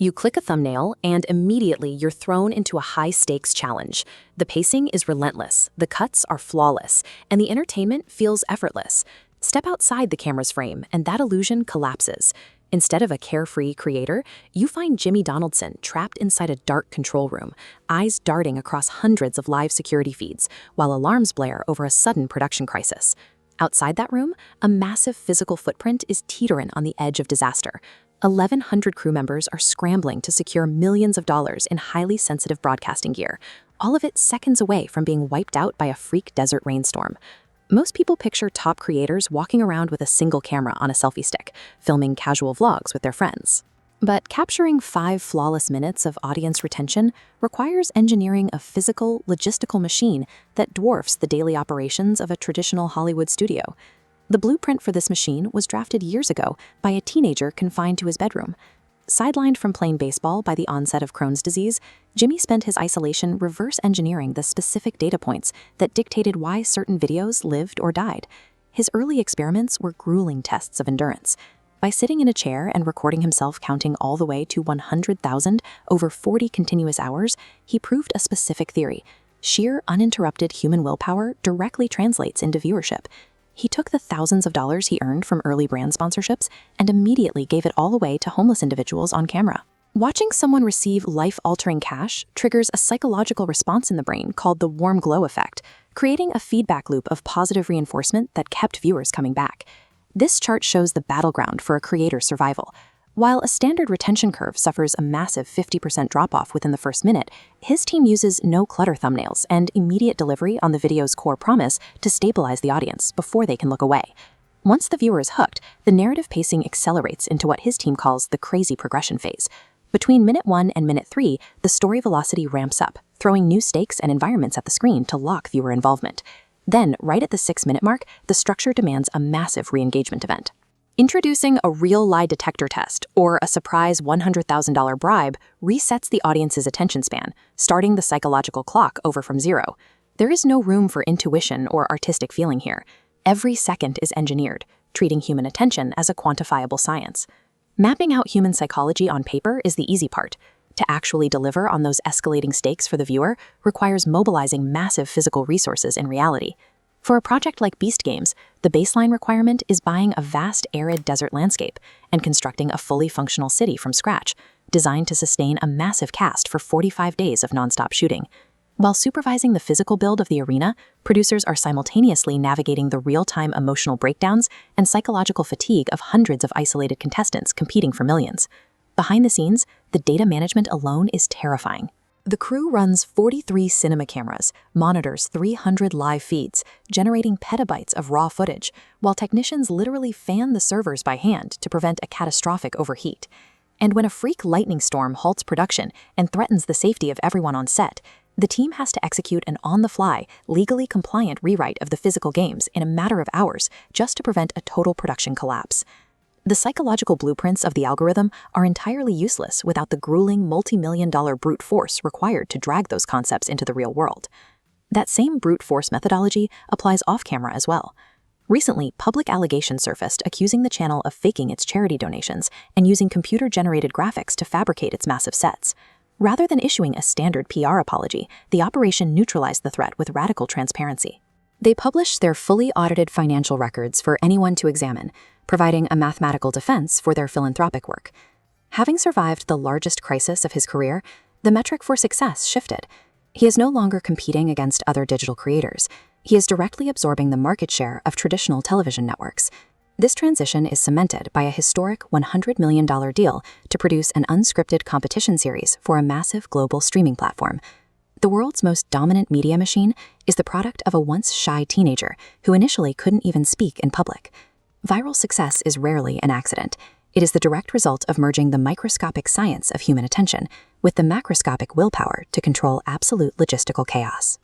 You click a thumbnail, and immediately you're thrown into a high-stakes challenge. The pacing is relentless, the cuts are flawless, and the entertainment feels effortless. Step outside the camera's frame, and that illusion collapses. Instead of a carefree creator, you find Jimmy Donaldson trapped inside a dark control room, eyes darting across hundreds of live security feeds, while alarms blare over a sudden production crisis. Outside that room, a massive physical footprint is teetering on the edge of disaster. 1,100 crew members are scrambling to secure millions of dollars in highly sensitive broadcasting gear, all of it seconds away from being wiped out by a freak desert rainstorm. Most people picture top creators walking around with a single camera on a selfie stick, filming casual vlogs with their friends. But capturing 5 flawless minutes of audience retention requires engineering a physical, logistical machine that dwarfs the daily operations of a traditional Hollywood studio. The blueprint for this machine was drafted years ago by a teenager confined to his bedroom. Sidelined from playing baseball by the onset of Crohn's disease, Jimmy spent his isolation reverse engineering the specific data points that dictated why certain videos lived or died. His early experiments were grueling tests of endurance. By sitting in a chair and recording himself counting all the way to 100,000 over 40 continuous hours, he proved a specific theory. Sheer, uninterrupted human willpower directly translates into viewership. He took the thousands of dollars he earned from early brand sponsorships and immediately gave it all away to homeless individuals on camera. Watching someone receive life-altering cash triggers a psychological response in the brain called the warm glow effect, creating a feedback loop of positive reinforcement that kept viewers coming back. This chart shows the battleground for a creator's survival. While a standard retention curve suffers a massive 50% drop-off within the first minute, his team uses no-clutter thumbnails and immediate delivery on the video's core promise to stabilize the audience before they can look away. Once the viewer is hooked, the narrative pacing accelerates into what his team calls the crazy progression phase. Between minute 1 and minute 3, the story velocity ramps up, throwing new stakes and environments at the screen to lock viewer involvement. Then, right at the 6-minute mark, the structure demands a massive re-engagement event. Introducing a real lie detector test or a surprise $100,000 bribe resets the audience's attention span, starting the psychological clock over from 0. There is no room for intuition or artistic feeling here. Every second is engineered, treating human attention as a quantifiable science. Mapping out human psychology on paper is the easy part. To actually deliver on those escalating stakes for the viewer requires mobilizing massive physical resources in reality. For a project like Beast Games, the baseline requirement is buying a vast arid desert landscape and constructing a fully functional city from scratch, designed to sustain a massive cast for 45 days of nonstop shooting. While supervising the physical build of the arena, producers are simultaneously navigating the real-time emotional breakdowns and psychological fatigue of hundreds of isolated contestants competing for millions. Behind the scenes, the data management alone is terrifying. The crew runs 43 cinema cameras, monitors 300 live feeds, generating petabytes of raw footage, while technicians literally fan the servers by hand to prevent a catastrophic overheat. And when a freak lightning storm halts production and threatens the safety of everyone on set, the team has to execute an on-the-fly, legally compliant rewrite of the physical games in a matter of hours just to prevent a total production collapse. The psychological blueprints of the algorithm are entirely useless without the grueling multi-million-dollar brute force required to drag those concepts into the real world. That same brute force methodology applies off-camera as well. Recently, public allegations surfaced accusing the channel of faking its charity donations and using computer-generated graphics to fabricate its massive sets. Rather than issuing a standard PR apology, the operation neutralized the threat with radical transparency. They published their fully audited financial records for anyone to examine, providing a mathematical defense for their philanthropic work. Having survived the largest crisis of his career, the metric for success shifted. He is no longer competing against other digital creators. He is directly absorbing the market share of traditional television networks. This transition is cemented by a historic $100 million deal to produce an unscripted competition series for a massive global streaming platform. The world's most dominant media machine is the product of a once shy teenager who initially couldn't even speak in public. Viral success is rarely an accident. It is the direct result of merging the microscopic science of human attention with the macroscopic willpower to control absolute logistical chaos.